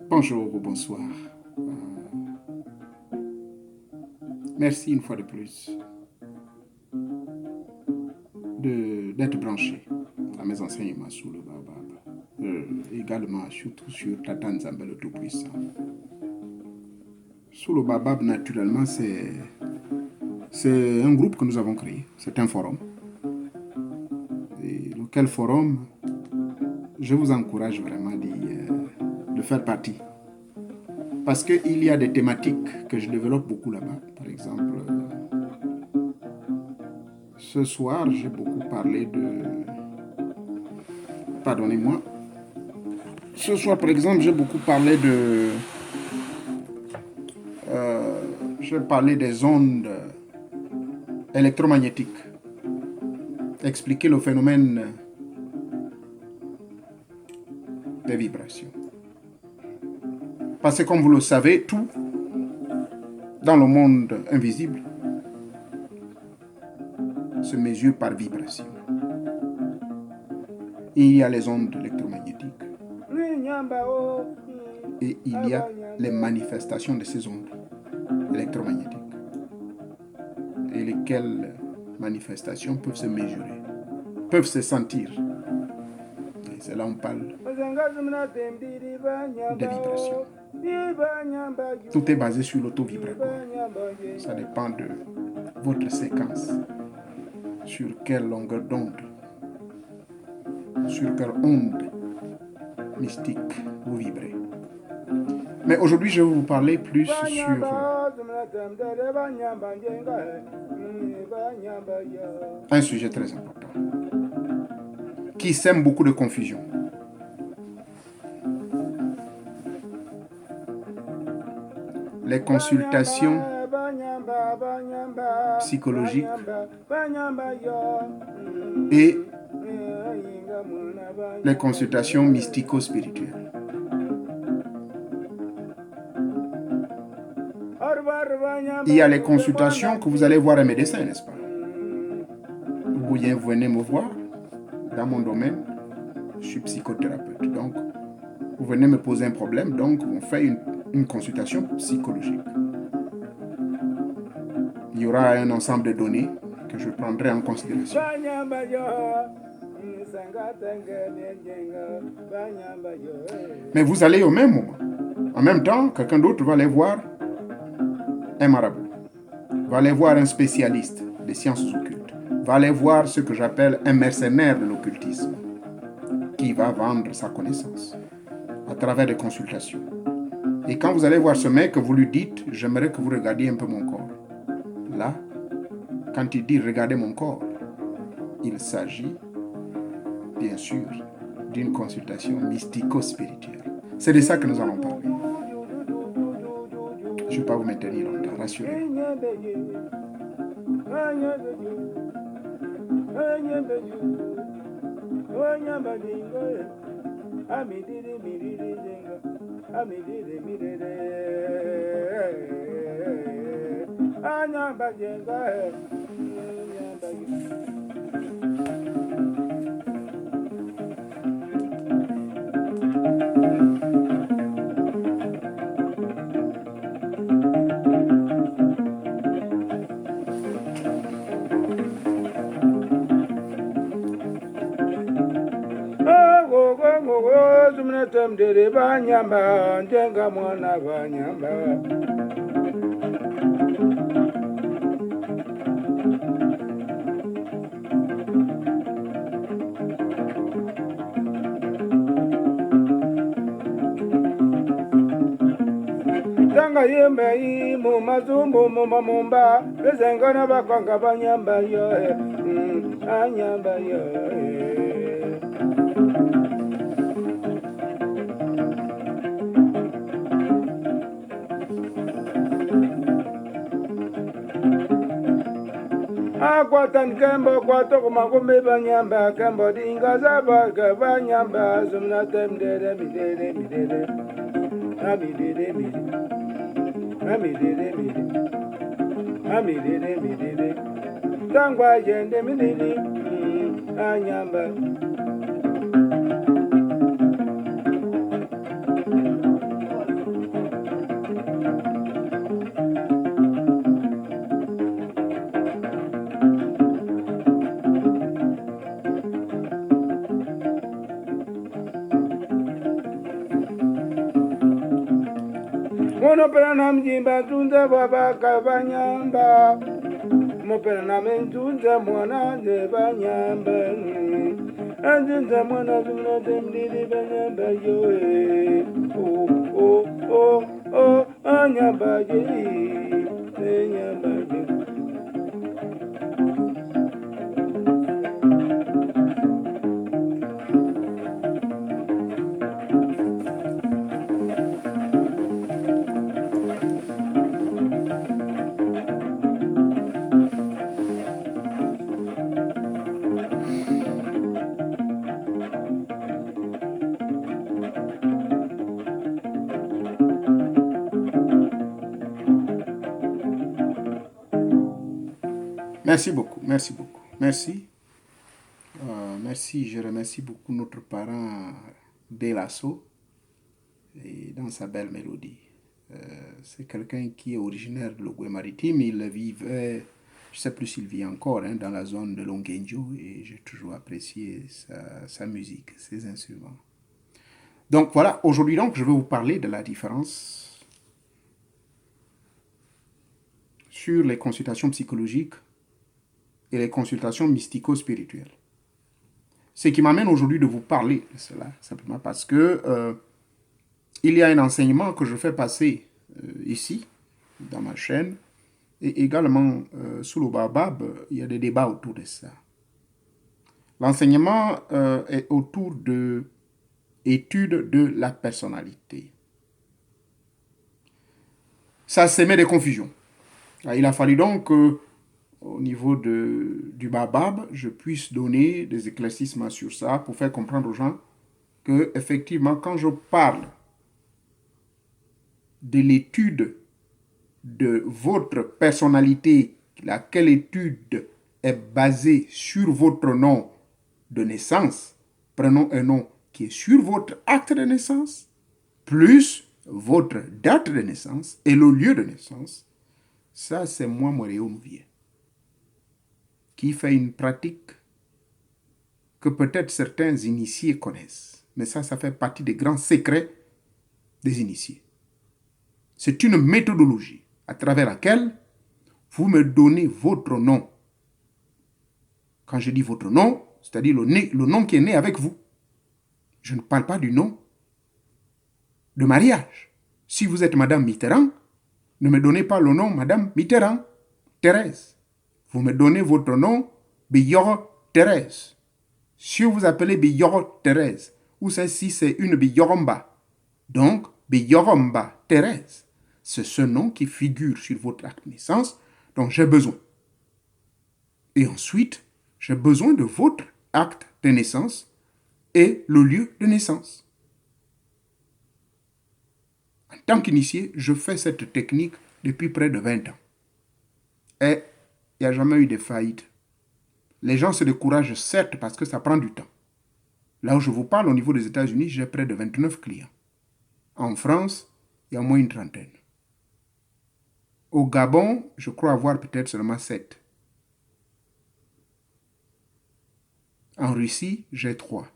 Bonjour ou bonsoir. Merci une fois de plus d'être branché à mes enseignements sous le Baobab. Également, surtout sur Tata Nzambe le Tout-Puissant. Sous le Baobab, naturellement, c'est un groupe que nous avons créé. C'est un forum. Et lequel forum, je vous encourage vraiment de faire partie. Parce qu'il y a des thématiques que je développe beaucoup là-bas. Par exemple, ce soir, j'ai beaucoup parlé de... Pardonnez-moi. Ce soir, par exemple, j'ai beaucoup parlé de... j'ai parlé des ondes électromagnétiques. Expliquer le phénomène des vibrations. Parce que comme vous le savez, tout dans le monde invisible se mesure par vibration. Il y a les ondes électromagnétiques et il y a les manifestations de ces ondes électromagnétiques. Et lesquelles manifestations peuvent se mesurer, peuvent se sentir. Et c'est là où on parle des vibrations. Tout est basé sur l'auto-vibratoire. Ça dépend de votre séquence. Sur quelle longueur d'onde, sur quelle onde mystique vous vibrez. Mais aujourd'hui, je vais vous parler plus sur un sujet très important qui sème beaucoup de confusion. Les consultations psychologiques et les consultations mystico-spirituelles. Il y a les consultations que vous allez voir un médecin, n'est-ce pas? Vous venez me voir dans mon domaine, je suis psychothérapeute. Donc, vous venez me poser un problème, donc on fait une consultation psychologique. Il y aura un ensemble de données que je prendrai en considération. Mais vous allez au même moment. En même temps, quelqu'un d'autre va aller voir un marabout, va aller voir un spécialiste des sciences occultes, va aller voir ce que j'appelle un mercenaire de l'occultisme, qui va vendre sa connaissance à travers des consultations. Et quand vous allez voir ce mec, vous lui dites, j'aimerais que vous regardiez un peu mon corps. Là, quand il dit regardez mon corps, il s'agit, bien sûr, d'une consultation mystico-spirituelle. C'est de ça que nous allons parler. Je ne vais pas vous maintenir longtemps, rassurez-vous. Tanga yembe mu mazumbu mu mamumba bezengana bakwanga banyamba yo anyamba yo Akwatan kembo kwato kumagome banyamba kembo dingaza baga banyamba zumna temdere midere midere amidere midere amidere midere amidere midere tangwa yende midere anyamba Mono pranam jimba tunda baba kabanyamba. Mo pranam tunda mwana de banyamba. Tunda mwana tunda temdi de banyamba yo. Oh oh oh anyamba je. Anyamba je. Merci beaucoup, merci beaucoup. Merci. Merci, je remercie beaucoup notre parent Delasso et dans sa belle mélodie. C'est quelqu'un qui est originaire de l'Ogooué-Maritime. Il vivait, je ne sais plus s'il vit encore, dans la zone de Longuenjo, et j'ai toujours apprécié sa musique, ses instruments. Donc voilà, aujourd'hui donc, je vais vous parler de la différence sur les consultations psychologiques et les consultations mystico-spirituelles. Ce qui m'amène aujourd'hui de vous parler de cela, simplement parce que il y a un enseignement que je fais passer ici, dans ma chaîne, et également sous le Baobab, il y a des débats autour de ça. L'enseignement est autour de l'étude de la personnalité. Ça s'émet des confusions. Il a fallu donc au niveau du Baobab, je puisse donner des éclaircissements sur ça pour faire comprendre aux gens que, effectivement, quand je parle de l'étude de votre personnalité, laquelle étude est basée sur votre nom de naissance, prenons un nom qui est sur votre acte de naissance, plus votre date de naissance et le lieu de naissance, ça c'est moi, Moréo Nouvier, qui fait une pratique que peut-être certains initiés connaissent. Mais ça fait partie des grands secrets des initiés. C'est une méthodologie à travers laquelle vous me donnez votre nom. Quand je dis votre nom, c'est-à-dire le nom qui est né avec vous. Je ne parle pas du nom de mariage. Si vous êtes Madame Mitterrand, ne me donnez pas le nom Madame Mitterrand, Thérèse. Vous me donnez votre nom, Biyoro Thérèse. Si vous appelez Biyoro Thérèse, ou si c'est une Biyoromba, donc Biyoromba Thérèse, c'est ce nom qui figure sur votre acte de naissance dont j'ai besoin. Et ensuite, j'ai besoin de votre acte de naissance et le lieu de naissance. En tant qu'initié, je fais cette technique depuis près de 20 ans. Et il n'y a jamais eu de faillite. Les gens se découragent, certes, parce que ça prend du temps. Là où je vous parle, au niveau des États-Unis, j'ai près de 29 clients. En France, il y a au moins une trentaine. Au Gabon, je crois avoir peut-être seulement 7. En Russie, j'ai 3.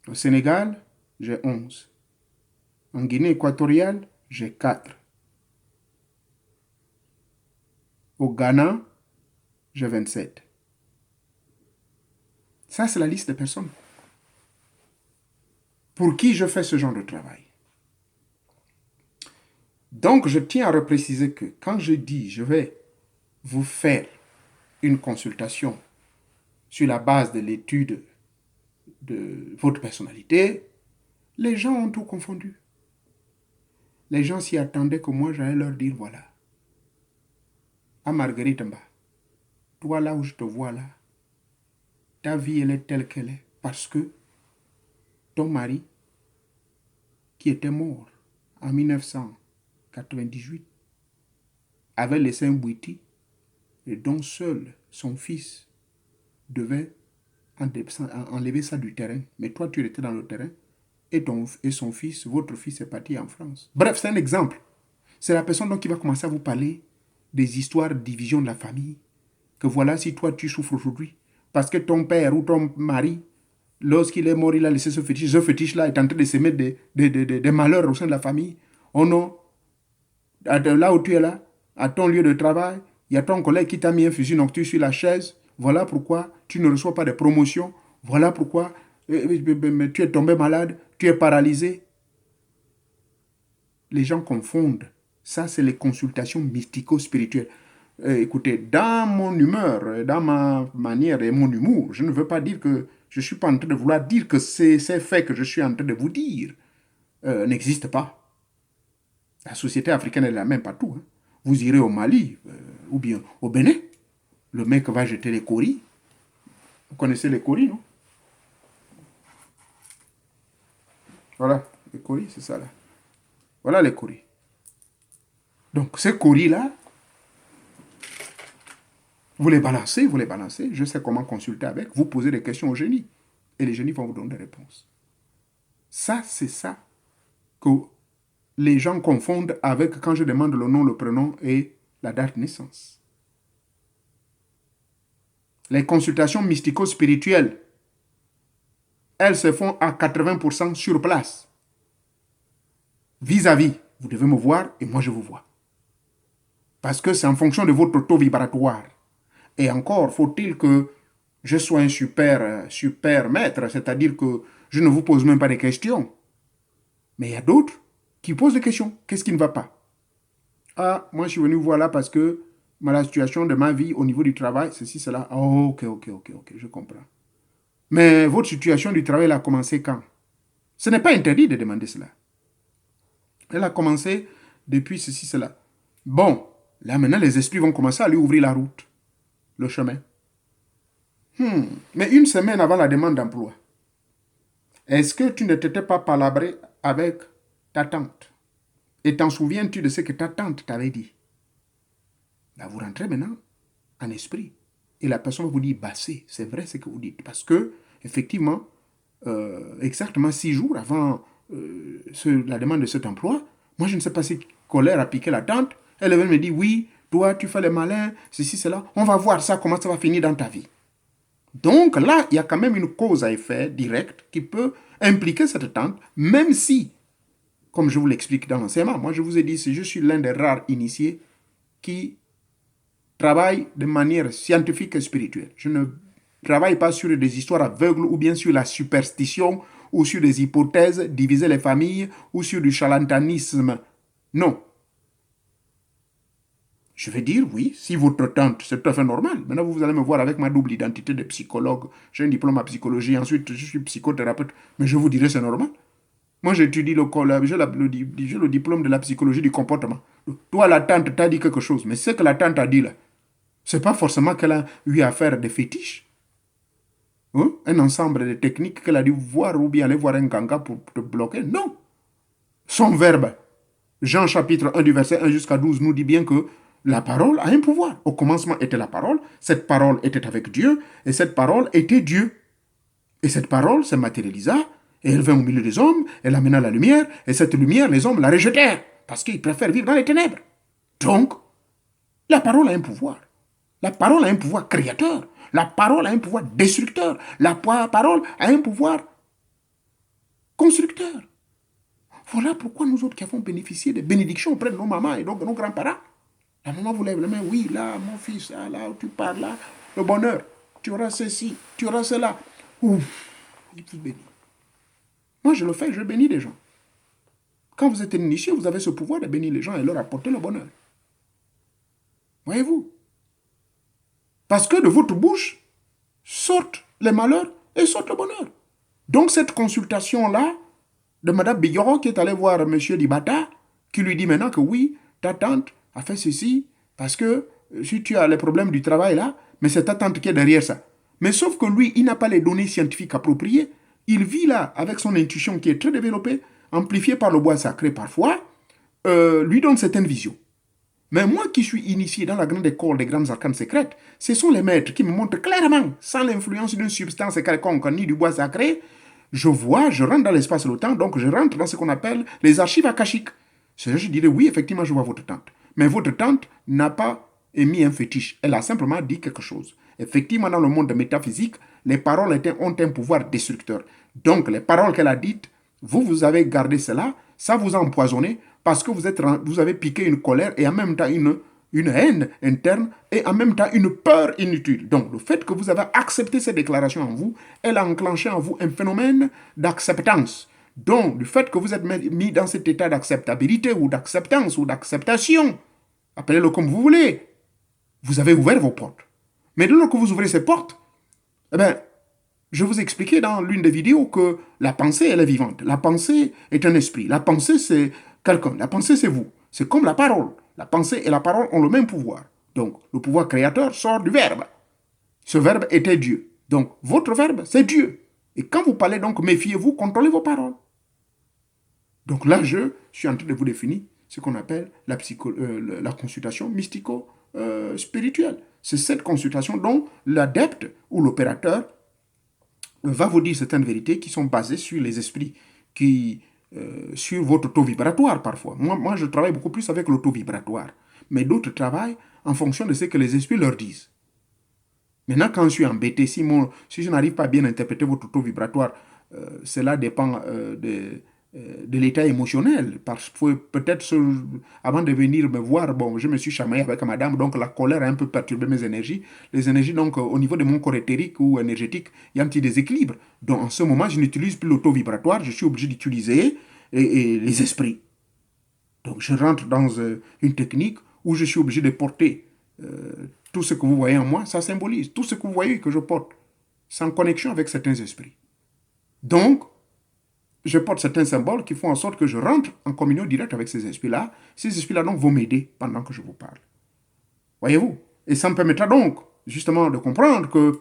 Au Sénégal, j'ai 11. En Guinée équatoriale, j'ai 4. Au Ghana, j'ai 27. Ça, c'est la liste des personnes pour qui je fais ce genre de travail. Donc, je tiens à repréciser que quand je dis je vais vous faire une consultation sur la base de l'étude de votre personnalité, les gens ont tout confondu. Les gens s'y attendaient que moi, j'allais leur dire, voilà, à Marguerite Mba, toi là où je te vois là, ta vie, elle est telle qu'elle est, parce que ton mari, qui était mort en 1998, avait laissé un bouti et dont seul son fils devait enlever ça du terrain. Mais toi, tu étais dans le terrain et son fils, votre fils est parti en France. Bref, c'est un exemple. C'est la personne donc qui va commencer à vous parler des histoires de division de la famille. Que voilà, si toi, tu souffres aujourd'hui, parce que ton père ou ton mari, lorsqu'il est mort, il a laissé ce fétiche. Ce fétiche-là est en train de semer des malheurs au sein de la famille. Oh non, là où tu es là, à ton lieu de travail, il y a ton collègue qui t'a mis un fusil nocturne sur la chaise. Voilà pourquoi tu ne reçois pas de promotion. Voilà pourquoi tu es tombé malade, tu es paralysé. Les gens confondent. Ça, c'est les consultations mystico-spirituelles. Écoutez, dans mon humeur, dans ma manière et mon humour, je ne veux pas dire que je ne suis pas en train de vouloir dire que ces faits que je suis en train de vous dire n'existent pas. La société africaine est la même partout. Hein. Vous irez au Mali ou bien au Bénin, le mec va jeter les coris. Vous connaissez les coris, non? Voilà, les coris, c'est ça là. Voilà les coris. Donc ces coris-là, vous les balancez, je sais comment consulter avec, vous posez des questions au génie. Et les génies vont vous donner des réponses. Ça, c'est ça que les gens confondent avec quand je demande le nom, le prénom et la date de naissance. Les consultations mystico-spirituelles, elles se font à 80% sur place. Vis-à-vis, vous devez me voir et moi je vous vois. Parce que c'est en fonction de votre taux vibratoire. Et encore, faut-il que je sois un super maître, c'est-à-dire que je ne vous pose même pas des questions. Mais il y a d'autres qui posent des questions. Qu'est-ce qui ne va pas? Ah, moi je suis venu vous voir là parce que la situation de ma vie au niveau du travail, ceci, cela. Oh, ok, je comprends. Mais votre situation du travail, elle a commencé quand? Ce n'est pas interdit de demander cela. Elle a commencé depuis ceci, cela. Bon, là maintenant les esprits vont commencer à lui ouvrir la route, le chemin. Mais une semaine avant la demande d'emploi, est-ce que tu ne t'étais pas palabré avec ta tante? Et t'en souviens-tu de ce que ta tante t'avait dit? Là, vous rentrez maintenant en esprit. Et la personne vous dit, bah c'est vrai ce que vous dites. Parce que, effectivement, exactement 6 jours avant la demande de cet emploi, moi je ne sais pas si colère a piqué la tante. Elle avait me dit, oui, toi tu fais le malin, ceci, cela. On va voir ça, comment ça va finir dans ta vie. Donc là, il y a quand même une cause à effet directe qui peut impliquer cette tante, même si, comme je vous l'explique dans l'enseignement, moi je vous ai dit, je suis l'un des rares initiés qui travaille de manière scientifique et spirituelle. Je ne travaille pas sur des histoires aveugles ou bien sur la superstition ou sur des hypothèses, diviser les familles ou sur du charlatanisme. Non. Je vais dire, oui, si votre tante, c'est tout à fait normal. Maintenant, vous allez me voir avec ma double identité de psychologue. J'ai un diplôme en psychologie, ensuite je suis psychothérapeute. Mais je vous dirai, c'est normal. Moi, j'étudie j'ai le diplôme de la psychologie du comportement. Toi, la tante t'a dit quelque chose, mais ce que la tante a dit là, c'est pas forcément qu'elle a eu à faire des fétiches. Hein? Un ensemble de techniques qu'elle a dû voir ou bien aller voir un ganga pour te bloquer. Non. Son verbe, Jean chapitre 1 du verset 1 jusqu'à 12 nous dit bien que la parole a un pouvoir. Au commencement était la parole, cette parole était avec Dieu, et cette parole était Dieu. Et cette parole se matérialisa, et elle vint au milieu des hommes, elle amena la lumière, et cette lumière, les hommes la rejetèrent, parce qu'ils préfèrent vivre dans les ténèbres. Donc, la parole a un pouvoir. La parole a un pouvoir créateur. La parole a un pouvoir destructeur. La parole a un pouvoir constructeur. Voilà pourquoi nous autres qui avons bénéficié des bénédictions auprès de nos mamans et donc de nos grands-parents. La maman vous lève la main, oui, là, mon fils, là où tu parles, là, le bonheur, tu auras ceci, tu auras cela. Ouf, il vous bénit. Moi, je le fais, je bénis les gens. Quand vous êtes initié, vous avez ce pouvoir de bénir les gens et leur apporter le bonheur. Voyez-vous? Parce que de votre bouche sortent les malheurs et sortent le bonheur. Donc cette consultation-là de Mme Bigoro qui est allée voir M. Dibata, qui lui dit maintenant que oui, ta tante a fait ceci, parce que si tu as les problèmes du travail là, mais c'est ta tante qui est derrière ça. Mais sauf que lui, il n'a pas les données scientifiques appropriées. Il vit là avec son intuition qui est très développée, amplifiée par le bois sacré parfois, lui donne certaines visions. Mais moi qui suis initié dans la grande école des grandes arcanes secrètes, ce sont les maîtres qui me montrent clairement, sans l'influence d'une substance quelconque ni du bois sacré, je vois, je rentre dans l'espace et le temps, donc je rentre dans ce qu'on appelle les archives akashiques. Je dirais, oui, effectivement, je vois votre tante. Mais votre tante n'a pas émis un fétiche. Elle a simplement dit quelque chose. Effectivement, dans le monde métaphysique, les paroles ont un pouvoir destructeur. Donc, les paroles qu'elle a dites, vous avez gardé cela Ça vous a empoisonné parce que vous avez piqué une colère et en même temps une haine interne et en même temps une peur inutile. Donc, le fait que vous avez accepté ces déclarations en vous, elle a enclenché en vous un phénomène d'acceptance. Donc, le fait que vous êtes mis dans cet état d'acceptabilité ou d'acceptance ou d'acceptation, appelez-le comme vous voulez, vous avez ouvert vos portes. Mais dès lors que vous ouvrez ces portes, eh bien, je vous expliquais dans l'une des vidéos que la pensée, elle est vivante. La pensée est un esprit. La pensée, c'est quelqu'un. La pensée, c'est vous. C'est comme la parole. La pensée et la parole ont le même pouvoir. Donc, le pouvoir créateur sort du verbe. Ce verbe était Dieu. Donc, votre verbe, c'est Dieu. Et quand vous parlez, donc, méfiez-vous, contrôlez vos paroles. Donc là, je suis en train de vous définir ce qu'on appelle la consultation mystico-spirituelle. C'est cette consultation dont l'adepte ou l'opérateur va vous dire certaines vérités qui sont basées sur les esprits, sur votre taux vibratoire parfois. Moi, je travaille beaucoup plus avec le taux vibratoire. Mais d'autres travaillent en fonction de ce que les esprits leur disent. Maintenant, quand je suis embêté, si je n'arrive pas à bien interpréter votre taux vibratoire, cela dépend de l'état émotionnel. Parce que peut-être avant de venir me voir, bon, je me suis chamaillé avec madame, donc la colère a un peu perturbé mes énergies. Les énergies, donc, au niveau de mon corps éthérique ou énergétique, il y a un petit déséquilibre. Donc, en ce moment, je n'utilise plus l'auto vibratoire, je suis obligé d'utiliser les esprits. Donc, je rentre dans une technique où je suis obligé de porter tout ce que vous voyez en moi, ça symbolise. Tout ce que vous voyez que je porte, c'est en connexion avec certains esprits. Donc, je porte certains symboles qui font en sorte que je rentre en communion directe avec ces esprits-là. Ces esprits-là, donc, vont m'aider pendant que je vous parle. Voyez-vous? Et ça me permettra donc, justement, de comprendre que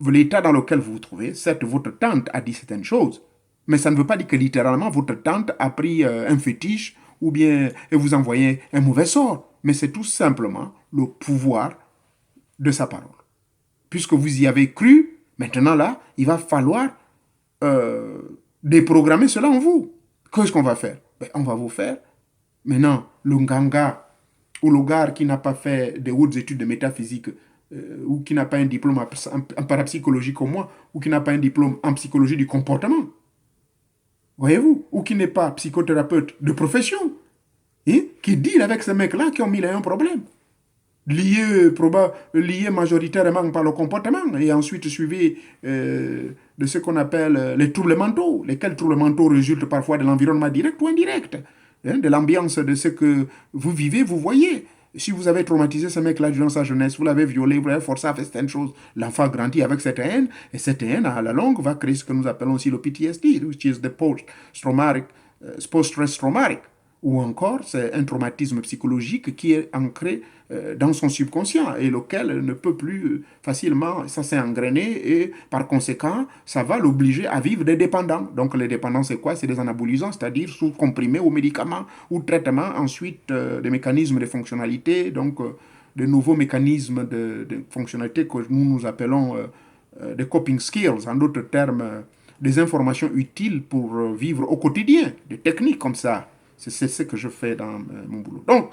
l'état dans lequel vous vous trouvez, certes, votre tante a dit certaines choses, mais ça ne veut pas dire que littéralement, votre tante a pris un fétiche ou bien vous envoyez un mauvais sort. Mais c'est tout simplement le pouvoir de sa parole. Puisque vous y avez cru, maintenant là, il va falloir déprogrammer cela en vous. Qu'est-ce qu'on va faire? On va vous faire, maintenant, le nganga ou le gars qui n'a pas fait de hautes études de métaphysique ou qui n'a pas un diplôme en parapsychologie comme moi, ou qui n'a pas un diplôme en psychologie du comportement, voyez-vous, ou qui n'est pas psychothérapeute de profession, qui deal avec ces mecs-là qui ont mille et un problèmes, liés majoritairement par le comportement, et ensuite suivi de ce qu'on appelle les troubles mentaux, lesquels troubles mentaux résultent parfois de l'environnement direct ou indirect, de l'ambiance de ce que vous vivez, vous voyez. Si vous avez traumatisé ce mec-là durant sa jeunesse, vous l'avez violé, vous l'avez forcé à faire certaines choses, l'enfant grandit avec cette haine, et cette haine, à la longue, va créer ce que nous appelons aussi le PTSD, which is the post-stress traumatic. Ou encore, c'est un traumatisme psychologique qui est ancré dans son subconscient et lequel ne peut plus facilement, ça s'est engrainé et par conséquent, ça va l'obliger à vivre des dépendants. Donc les dépendants, c'est quoi? C'est des anabolisants, c'est-à-dire sous comprimés aux médicaments ou traitements, ensuite des mécanismes de fonctionnalité, donc de nouveaux mécanismes de fonctionnalité que nous appelons des coping skills, en d'autres termes, des informations utiles pour vivre au quotidien, des techniques comme ça. C'est ce que je fais dans mon boulot. Donc,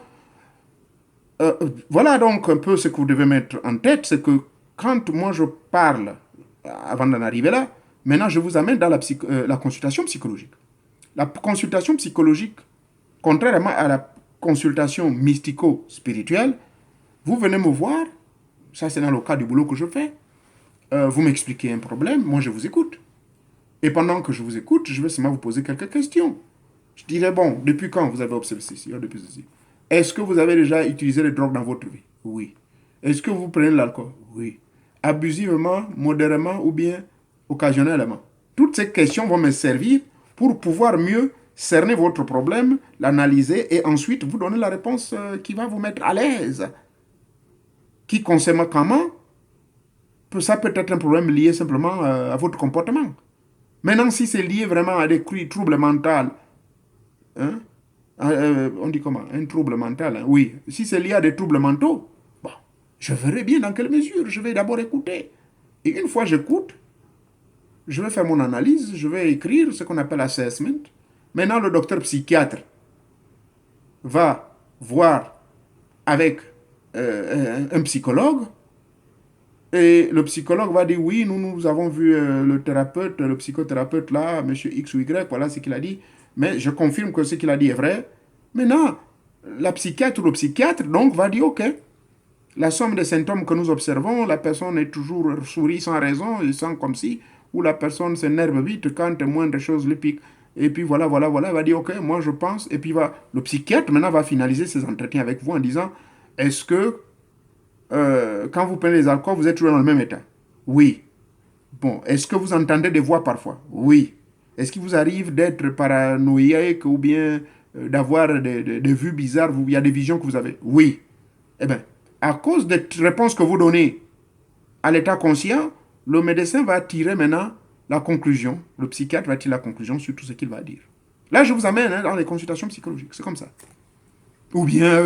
voilà donc un peu ce que vous devez mettre en tête, c'est que quand moi je parle, avant d'en arriver là, maintenant je vous amène dans la consultation psychologique. La consultation psychologique, contrairement à la consultation mystico-spirituelle, vous venez me voir, ça c'est dans le cas du boulot que je fais, vous m'expliquez un problème, moi je vous écoute. Et pendant que je vous écoute, je vais seulement vous poser quelques questions. Je dirais, bon, depuis quand vous avez observé ceci? Depuis ceci. Est-ce que vous avez déjà utilisé les drogues dans votre vie? Oui. Est-ce que vous prenez l'alcool? Oui. Abusivement, modérément ou bien occasionnellement? Toutes ces questions vont me servir pour pouvoir mieux cerner votre problème, l'analyser et ensuite vous donner la réponse qui va vous mettre à l'aise. Qui conséquemment, ça peut être un problème lié simplement à votre comportement. Maintenant, si c'est lié vraiment à des troubles mentaux, hein? On dit comment? Un trouble mental, hein? Oui. Si c'est lié à des troubles mentaux, bon, je verrai bien dans quelle mesure. Je vais d'abord écouter. Et une fois j'écoute, je vais faire mon analyse, je vais écrire ce qu'on appelle assessment. Maintenant, le docteur psychiatre va voir avec un psychologue. Et le psychologue va dire, oui, nous avons vu le thérapeute, le psychothérapeute là, monsieur X ou Y, voilà ce qu'il a dit. mais je confirme que ce qu'il a dit est vrai. Maintenant, la psychiatre ou le psychiatre donc va dire, ok, la somme des symptômes que nous observons, la personne est toujours sourit sans raison, il sent comme si, ou la personne s'énerve vite quand moindre chose lui pique. Et puis voilà, il va dire, ok, moi je pense, et puis le psychiatre maintenant va finaliser ses entretiens avec vous en disant, est-ce que quand vous prenez les alcools, vous êtes toujours dans le même état? Oui. Bon, est-ce que vous entendez des voix parfois? Oui. Est-ce qu'il vous arrive d'être paranoïaque ou bien d'avoir des vues bizarres? Il y a des visions que vous avez? Oui. Eh bien, à cause des réponses que vous donnez à l'état conscient, le médecin va tirer maintenant la conclusion, le psychiatre va tirer la conclusion sur tout ce qu'il va dire. Là, je vous amène dans les consultations psychologiques, c'est comme ça. Ou bien,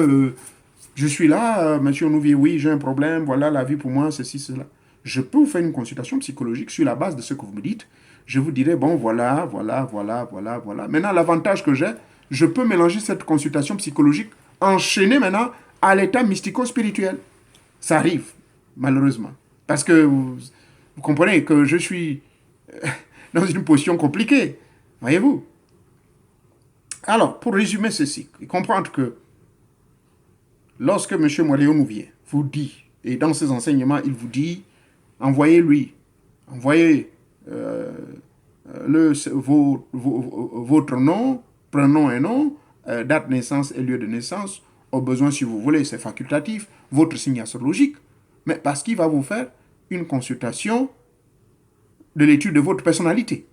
je suis là, monsieur Nouvier, oui, j'ai un problème, voilà, la vie pour moi, ceci, cela. Je peux vous faire une consultation psychologique sur la base de ce que vous me dites. Je vous dirai, bon, voilà. Maintenant, l'avantage que j'ai, je peux mélanger cette consultation psychologique, enchaîner maintenant à l'état mystico-spirituel. Ça arrive, malheureusement. Parce que vous comprenez que je suis dans une position compliquée. Voyez-vous? Alors, pour résumer ceci, comprendre que lorsque M. Moréo Nouvier vous dit, et dans ses enseignements, il vous dit, envoyez votre nom, prénom et nom, date de naissance et lieu de naissance, au besoin si vous voulez, c'est facultatif, votre signe astrologique, mais parce qu'il va vous faire une consultation de l'étude de votre personnalité.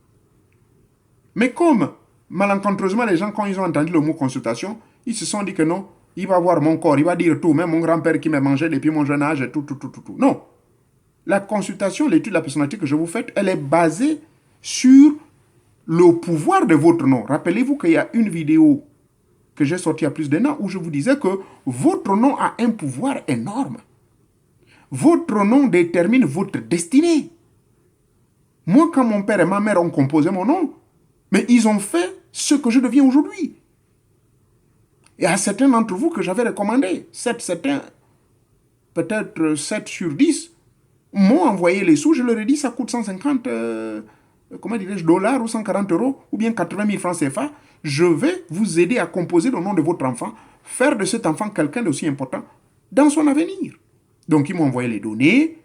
Mais comme, malencontreusement, les gens, quand ils ont entendu le mot consultation, ils se sont dit que non, il va voir mon corps, il va dire tout, même mon grand-père qui m'a mangé depuis mon jeune âge, tout. Non. La consultation, l'étude de la personnalité que je vous fais, elle est basée sur le pouvoir de votre nom. Rappelez-vous qu'il y a une vidéo que j'ai sortie il y a plus d'un an où je vous disais que votre nom a un pouvoir énorme. Votre nom détermine votre destinée. Moi, quand mon père et ma mère ont composé mon nom, mais ils ont fait ce que je deviens aujourd'hui. Et à certains d'entre vous que j'avais recommandé, certains, peut-être 7 sur 10, m'ont envoyé les sous, je leur ai dit ça coûte 150 dollars ou 140 euros ou bien 80 000 francs CFA. Je vais vous aider à composer le nom de votre enfant, faire de cet enfant quelqu'un d'aussi important dans son avenir. Donc ils m'ont envoyé les données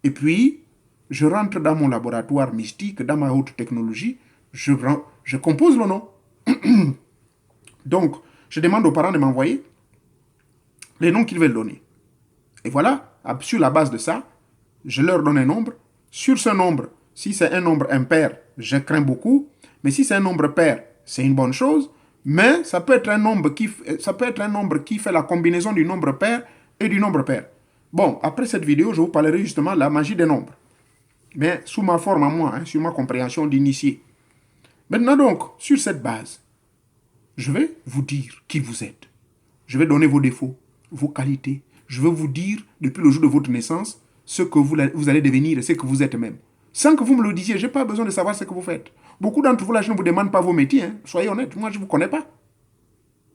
et puis je rentre dans mon laboratoire mystique, dans ma haute technologie, je compose le nom. Donc, je demande aux parents de m'envoyer les noms qu'ils veulent donner. Et voilà, sur la base de ça, je leur donne un nombre. Sur ce nombre, si c'est un nombre impair, je crains beaucoup. Mais si c'est un nombre pair, c'est une bonne chose. Mais ça peut être un nombre qui fait la combinaison du nombre pair et du nombre pair. Bon, après cette vidéo, je vous parlerai justement de la magie des nombres. Mais sous ma forme à moi, sur ma compréhension d'initié. Maintenant donc, sur cette base, je vais vous dire qui vous êtes. Je vais donner vos défauts, vos qualités. Je vais vous dire, depuis le jour de votre naissance, ce que vous allez devenir et ce que vous êtes même. Sans que vous me le disiez, je n'ai pas besoin de savoir ce que vous faites. Beaucoup d'entre vous, là, je ne vous demande pas vos métiers. Soyez honnête, moi, je ne vous connais pas.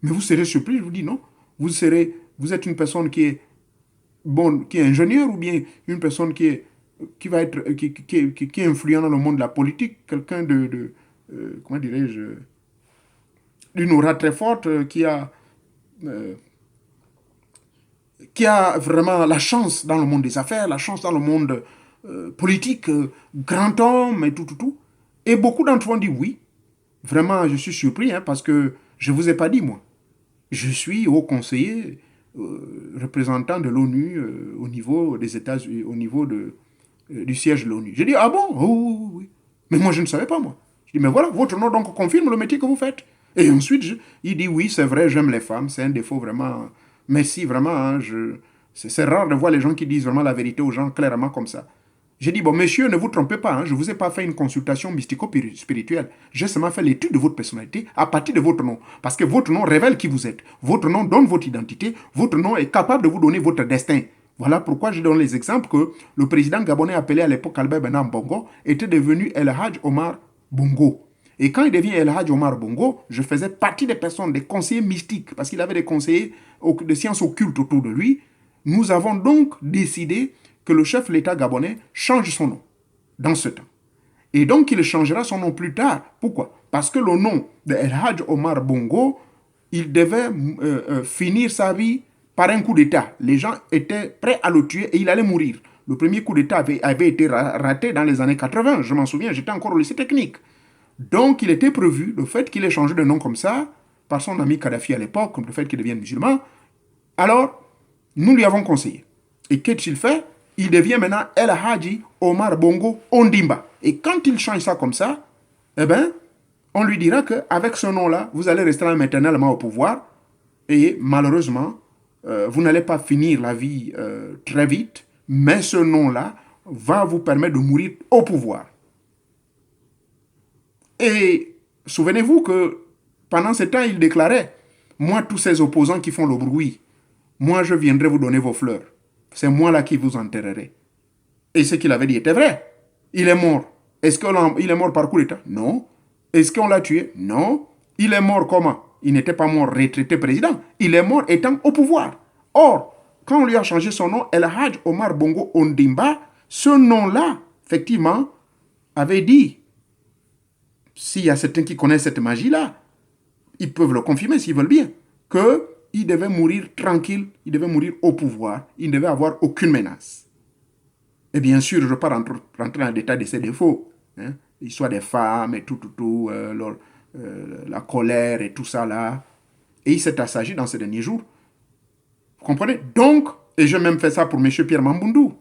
Mais vous serez surpris, je vous dis non. Vous êtes une personne qui est ingénieur ou bien une personne qui est influent dans le monde de la politique, quelqu'un comment dirais-je, d'une aura très forte, qui a vraiment la chance dans le monde des affaires, la chance dans le monde politique, grand homme et tout. Et beaucoup d'entre vous ont dit oui. Vraiment, je suis surpris parce que je ne vous ai pas dit, moi. Je suis haut conseiller, représentant de l'ONU au niveau des États-Unis, au niveau du siège de l'ONU. J'ai dit, ah bon? Oh, oui. Mais moi, je ne savais pas, moi. Je dis, mais voilà, votre nom donc confirme le métier que vous faites. Et ensuite, il dit, oui, c'est vrai, j'aime les femmes, c'est un défaut vraiment. Merci, vraiment, c'est rare de voir les gens qui disent vraiment la vérité aux gens clairement comme ça. J'ai dit, bon, monsieur, ne vous trompez pas, je ne vous ai pas fait une consultation mystico-spirituelle. J'ai seulement fait l'étude de votre personnalité à partir de votre nom. Parce que votre nom révèle qui vous êtes. Votre nom donne votre identité. Votre nom est capable de vous donner votre destin. Voilà pourquoi je donne les exemples que le président gabonais appelé à l'époque Albert Benam Bongo était devenu El Hadj Omar Bongo. Et quand il devient El Hadj Omar Bongo, je faisais partie des personnes, des conseillers mystiques, parce qu'il avait des conseillers de sciences occultes autour de lui. Nous avons donc décidé que le chef de l'État gabonais change son nom dans ce temps. Et donc, il changera son nom plus tard. Pourquoi? Parce que le nom de El Hadj Omar Bongo, il devait finir sa vie par un coup d'État. Les gens étaient prêts à le tuer et il allait mourir. Le premier coup d'État avait été raté dans les années 80. Je m'en souviens, j'étais encore au lycée technique. Donc, il était prévu, le fait qu'il ait changé de nom comme ça, par son ami Kadhafi à l'époque, comme le fait qu'il devienne musulman. Alors, nous lui avons conseillé. Et qu'est-il fait? Il devient maintenant El Hadji Omar Bongo Ondimba. Et quand il change ça comme ça, eh bien, on lui dira qu'avec ce nom-là, vous allez rester éternellement au pouvoir. Et malheureusement, vous n'allez pas finir la vie très vite, mais ce nom-là va vous permettre de mourir au pouvoir. Et souvenez-vous que pendant ce temps, il déclarait, moi, tous ces opposants qui font le bruit, moi, je viendrai vous donner vos fleurs. C'est moi là qui vous enterrerai. Et ce qu'il avait dit était vrai. Il est mort. Est-ce qu'il est mort par coup d'État? Non. Est-ce qu'on l'a tué? Non. Il est mort comment? Il n'était pas mort retraité président. Il est mort étant au pouvoir. Or, quand on lui a changé son nom, El Hadj Omar Bongo Ondimba, ce nom-là, effectivement, avait dit, s'il y a certains qui connaissent cette magie-là, ils peuvent le confirmer s'ils veulent bien, qu'il devait mourir tranquille, il devait mourir au pouvoir, il ne devait avoir aucune menace. Et bien sûr, je ne veux pas rentrer dans le détail de ses défauts, hein, l'histoire des femmes et tout, la colère et tout ça là. Et il s'est assagi dans ces derniers jours. Vous comprenez? Donc, et j'ai même fait ça pour M. Pierre Mamboundou.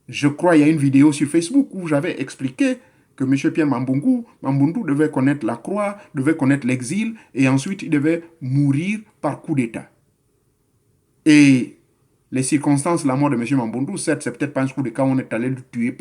Je crois qu'il y a une vidéo sur Facebook où j'avais expliqué que M. Pierre Mamboundou devait connaître la croix, devait connaître l'exil, et ensuite il devait mourir par coup d'État. Et les circonstances, la mort de M. Mamboundou, certes, c'est peut-être pas un coup d'État où on est allé le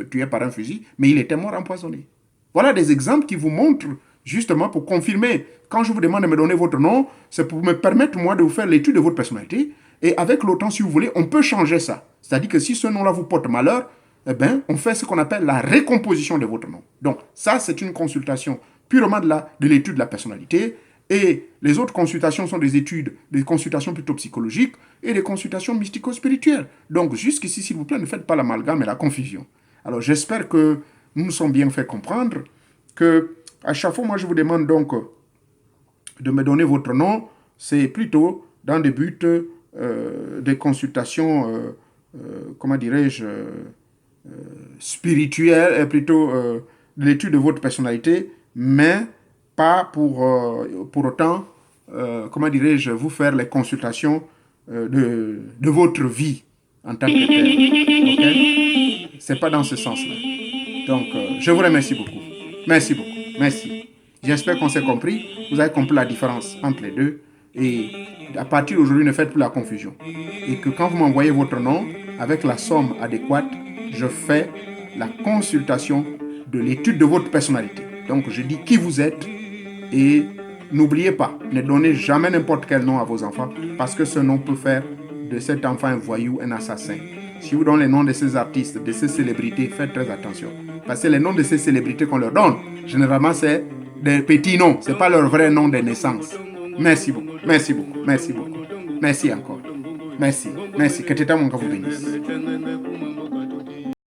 tuer par un fusil, mais il était mort empoisonné. Voilà des exemples qui vous montrent, justement, pour confirmer. Quand je vous demande de me donner votre nom, c'est pour me permettre, moi, de vous faire l'étude de votre personnalité. Et avec le temps, si vous voulez, on peut changer ça. C'est-à-dire que si ce nom-là vous porte malheur, eh bien, on fait ce qu'on appelle la récomposition de votre nom. Donc, ça, c'est une consultation purement de l'étude de la personnalité. Et les autres consultations sont des consultations plutôt psychologiques et des consultations mystico-spirituelles. Donc, jusqu'ici, s'il vous plaît, ne faites pas l'amalgame et la confusion. Alors, j'espère que nous nous sommes bien fait comprendre que à chaque fois, moi, je vous demande donc de me donner votre nom. C'est plutôt dans des buts de consultations, comment dirais-je, spirituelle, plutôt de l'étude de votre personnalité, mais pas pour autant, comment dirais-je, vous faire les consultations de votre vie en tant que tel. Ok? C'est pas dans ce sens-là. Donc, je vous remercie beaucoup. Merci beaucoup. Merci. J'espère qu'on s'est compris. Vous avez compris la différence entre les deux. Et à partir d'aujourd'hui, ne faites plus la confusion. Et que quand vous m'envoyez votre nom, avec la somme adéquate, je fais la consultation de l'étude de votre personnalité. Donc, je dis qui vous êtes et n'oubliez pas, ne donnez jamais n'importe quel nom à vos enfants parce que ce nom peut faire de cet enfant un voyou, un assassin. Si vous donnez les noms de ces artistes, de ces célébrités, faites très attention. Parce que les noms de ces célébrités qu'on leur donne, généralement, c'est des petits noms. Ce n'est pas leur vrai nom de naissance. Merci beaucoup. Merci beaucoup. Merci beaucoup. Merci encore. Merci. Merci. Que Teta Monka vous bénisse.